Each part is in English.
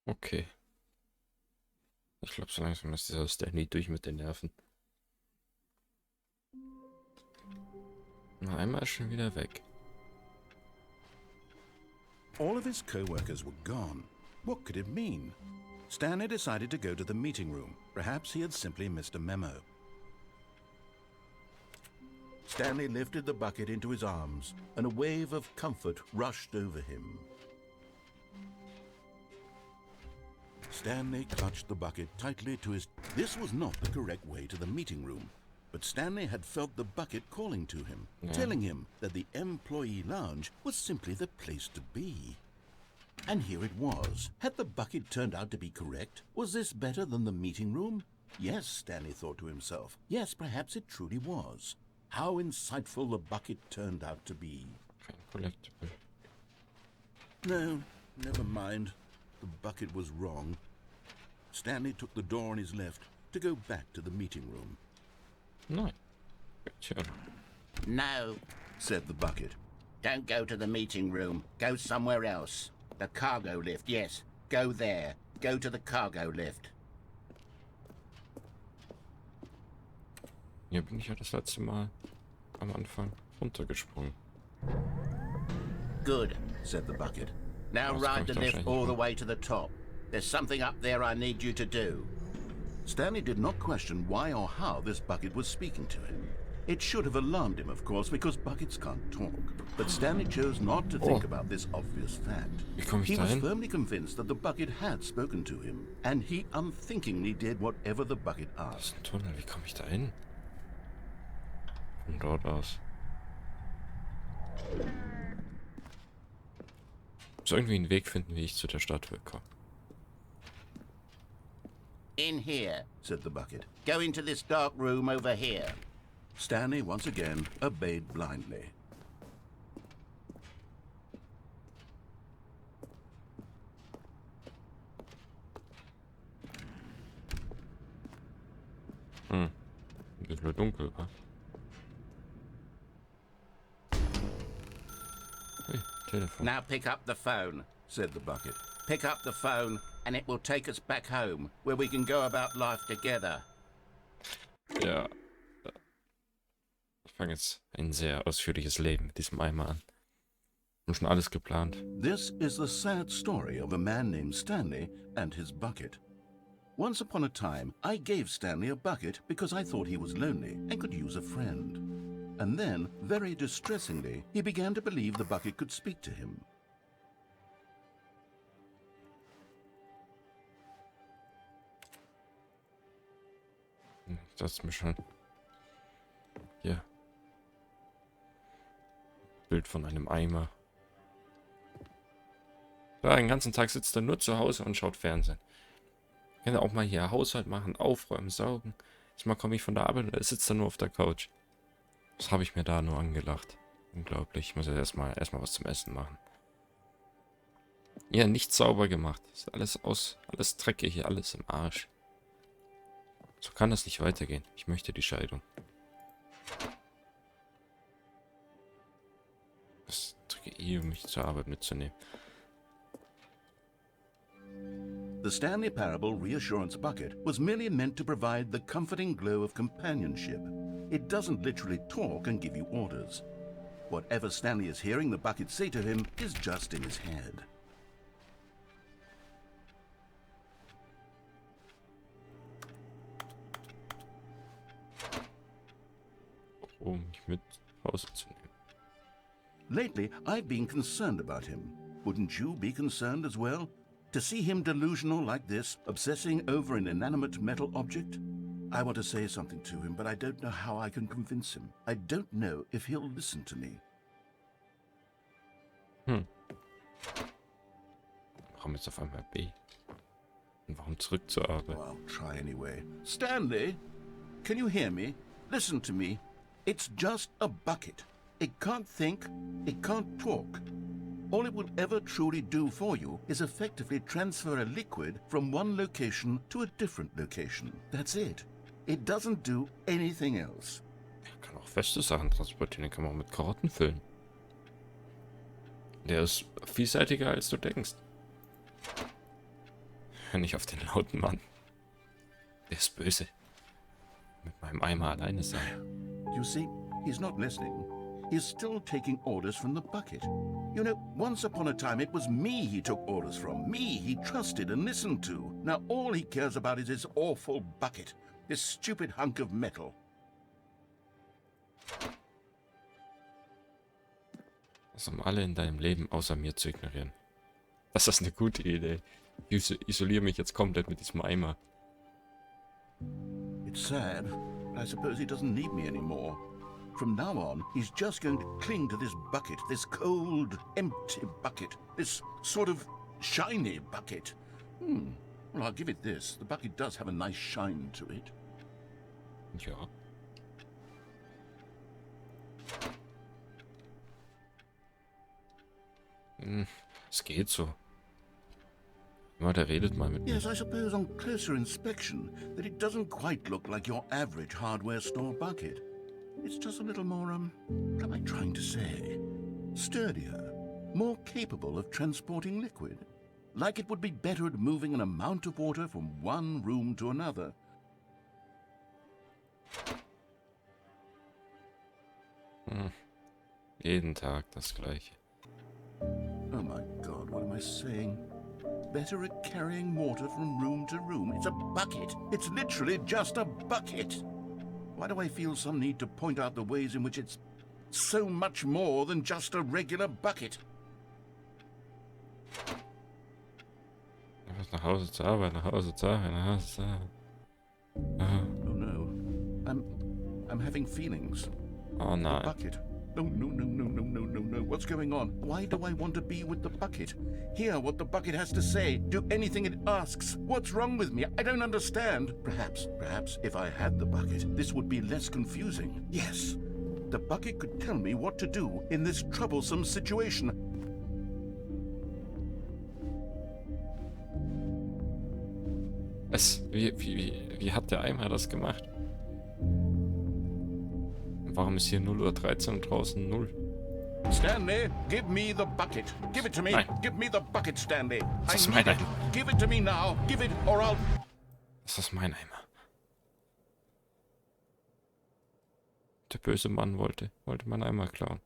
Okay. Ich glaube, so langsam ist dieser Stanley durch mit den Nerven. Na, einmal ist schon wieder weg. All of his co-workers were gone. What could it mean? Stanley decided to go to the meeting room. Perhaps he had simply missed a memo. Stanley lifted the bucket into his arms, and a wave of comfort rushed over him. Stanley clutched the bucket tightly to his... This was not the correct way to the meeting room, but Stanley had felt the bucket calling to him, telling him that the employee lounge was simply the place to be. And here it was. Had the bucket turned out to be correct? Was this better than the meeting room? Yes, Stanley thought to himself. Yes, perhaps it truly was. How insightful the bucket turned out to be. Kein Collectible. No, never mind. The bucket was wrong. Stanley took the door on his left to go back to the meeting room. Nein. Tja. No, Said the bucket. don't go to the meeting room. Go somewhere else. The cargo lift, yes. Go there. Go to the cargo lift. Hier bin ich ja das letzte Mal am Anfang runtergesprungen. Good. Said the bucket. Now That's ride the quite lift okay. all the way to the top. There's something up there I need you to do. Stanley did not question why or how this bucket was speaking to him. It should have alarmed him, of course, because buckets can't talk. But Stanley chose not to think about this obvious fact. Wie komme ich He da was hin? firmly convinced that the bucket had spoken to him, and he unthinkingly did whatever the bucket Das asked. ist ein Tunnel. Wie komme ich da hin? Von dort aus. Muss irgendwie einen Weg finden, wie ich zu der Statue komme. In here. Said the bucket. Go into this dark room over here. Stanley once again obeyed blindly. Ein bisschen dunkel, wa? Hey, Telefon. Now pick up the phone. Said the bucket. Pick up the phone and it will take us back home, where we can go about life together. Ja. Ich fange jetzt ein sehr ausführliches Leben mit diesem Eimer an. Und schon alles geplant. This is the sad story of a man named Stanley and his bucket. Once upon a time, I gave Stanley a bucket because I thought he was lonely and could use a friend. And then, very distressingly, he began to believe the bucket could speak to him. Das ist mir schon... Hier. Bild von einem Eimer. Ja, den ganzen Tag sitzt er nur zu Hause und schaut Fernsehen. Kann er auch mal hier Haushalt machen, aufräumen, saugen. Mal komme ich von der Arbeit und er sitzt da nur auf der Couch. Das habe ich mir da nur angelacht. Unglaublich. Ich muss jetzt erstmal was zum Essen machen. Ja, nicht sauber gemacht. Ist alles dreckig hier, alles im Arsch. So kann das nicht weitergehen. Ich möchte die Scheidung. Das drücke ich, um mich zur Arbeit mitzunehmen. The Stanley Parable Reassurance Bucket was merely meant to provide the comforting glow of companionship. It doesn't literally talk and give you orders. Whatever Stanley is hearing the bucket say to him is just in his head. Um mich mit rauszunehmen. Lately, I've been concerned about him. Wouldn't you be concerned as well? To see him delusional like this, obsessing over an inanimate metal object? I want to say something to him, but I don't know how I can convince him. I don't know if he'll listen to me. Warum jetzt auf einmal B? Und warum zurück zur Arbeit? Oh, I'll try anyway. Stanley, can you hear me? Listen to me. It's just a bucket. It can't think, it can't talk. All it will ever truly do for you is effectively transfer a liquid from one location to a different location. That's it. It doesn't do anything else. Er kann auch feste Sachen transportieren, den kann man auch mit Karotten füllen. Der ist vielseitiger als du denkst. Hör nicht auf den lauten Mann. Der ist böse. Mit meinem Eimer alleine sein. You see, he's not listening. He's still taking orders from the bucket. You know, once upon a time it was me he took orders from. Me he trusted and listened to. Now all he cares about is his awful bucket. This stupid hunk of metal. Also um alle in deinem Leben außer mir zu ignorieren. Das ist eine gute Idee. Ich isoliere mich jetzt komplett mit diesem Eimer. It's sad, but I suppose he doesn't need me anymore. From now on, he's just going to cling to this bucket, this cold, empty bucket, this sort of shiny bucket. Well, I'll give it this. The bucket does have a nice shine to it. Ja. Es geht so. Ja, der redet mal mit mir. Yes, I suppose on closer inspection that it doesn't quite look like your average hardware store bucket. It's just a little more, what am I trying to say? Sturdier, more capable of transporting liquid. Like it would be better at moving an amount of water from one room to another. Jeden Tag das Gleiche. Oh my God, what am I saying? Better at carrying water from room to room. It's a bucket. It's literally just a bucket. Why do I feel some need to point out the ways in which it's so much more than just a regular bucket? Nach Hause zur Arbeit, nach Hause zur Arbeit, nach Hause zur Arbeit. Oh no. I'm having feelings. Oh nein. Bucket. No. What's going on? Why do I want to be with the bucket? Hear what the bucket has to say. Do anything it asks. What's wrong with me? I don't understand. Perhaps if I had the bucket, this would be less confusing. Yes. The bucket could tell me what to do in this troublesome situation. Wie hat der Eimer das gemacht? Warum ist hier 0:13 Uhr und draußen 0? Stanley, give me the bucket. Give it to me. Nein. Give me the bucket, Stanley. Das ist I mein need it. Eimer. Give it to me now. Give it or I'll... Das ist mein Eimer. Der böse Mann wollte meinen Eimer klauen.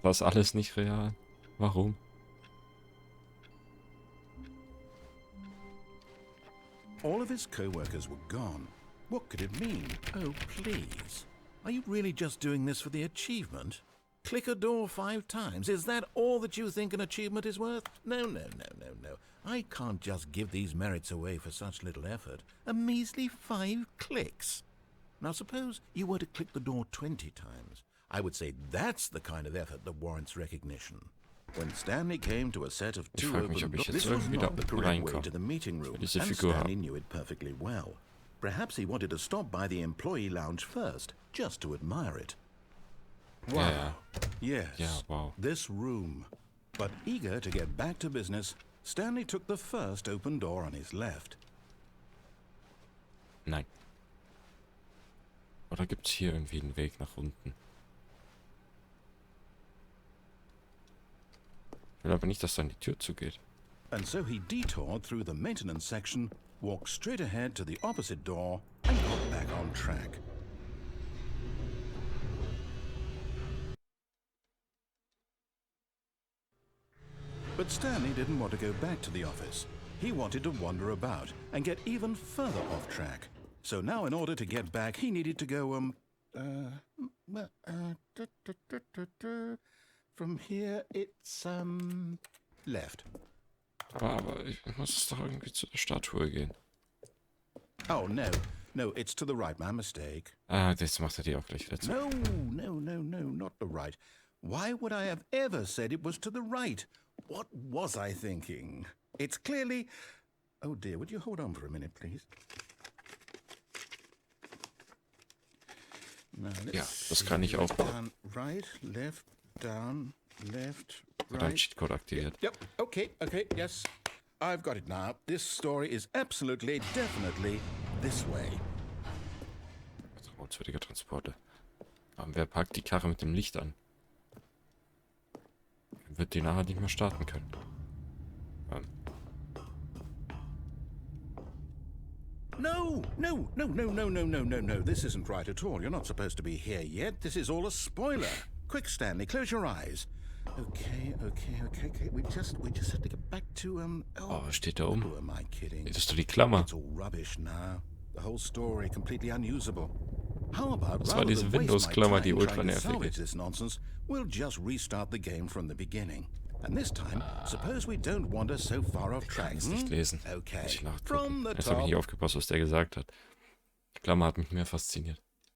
Das alles nicht real. Warum? All of his co-workers were gone. What could it mean? Oh, please. Are you really just doing this for the achievement? Click a door 5 times. Is that all that you think an achievement is worth? No. I can't just give these merits away for such little effort. A measly 5 clicks. Now suppose you were to click the door 20 times. I would say that's the kind of effort that warrants recognition. When Stanley came to a set of 2 open doors, this was not the correct way to the meeting room, and Stanley knew it perfectly well. Perhaps he wanted to stop by the employee lounge first, just to admire it. Wow. Yeah. Yes. Yeah, wow. This room. But eager to get back to business, Stanley took the first open door on his left. Nein. Oder gibt's hier irgendwie einen Weg nach unten? Ich will aber nicht, dass dann die Tür zugeht. And so he detoured through the maintenance section, walked straight ahead to the opposite door, and got back on track. But Stanley didn't want to go back to the office. He wanted to wander about and get even further off track. So now in order to get back, he needed to go, from here, it's, left. Aber ich muss es doch irgendwie zu der Statue gehen. Oh, no, it's to the right, my mistake. Ah, jetzt macht er die auch gleich wieder zu. No, not the right. Why would I have ever said it was to the right? What was I thinking? It's clearly... Oh dear, would you hold on for a minute, please? Now, Ja, das kann ich auch. Down, right, left, down, left, Dein right. Cheatcode aktiviert. Yep, okay, yes. I've got it now. This story is absolutely, definitely this way. Vertrauenswürdiger Transporte. Aber wer packt die Karre mit dem Licht an? Wird die nachher nicht mehr starten können. No, no, no, no, no, no, no, no, no. This isn't right at all. You're not supposed to be here yet. This is all a spoiler. Quick, Stanley, close your eyes. Okay. We just have to get back to Oh, was steht da oben? Who am I kidding? Das ist doch die Klammer. It's all rubbish now. The whole story completely unusable. How about Das war diese Windows-Klammer, die ultra nervig ist. this nonsense, we'll just restart the game from the beginning. And this time, suppose we don't wander so far off Ich kann track. es nicht lesen. Okay. Muss ich From nachgucken. the Jetzt habe ich top. nicht aufgepasst, was der gesagt hat. Die Klammer hat mich mehr fasziniert.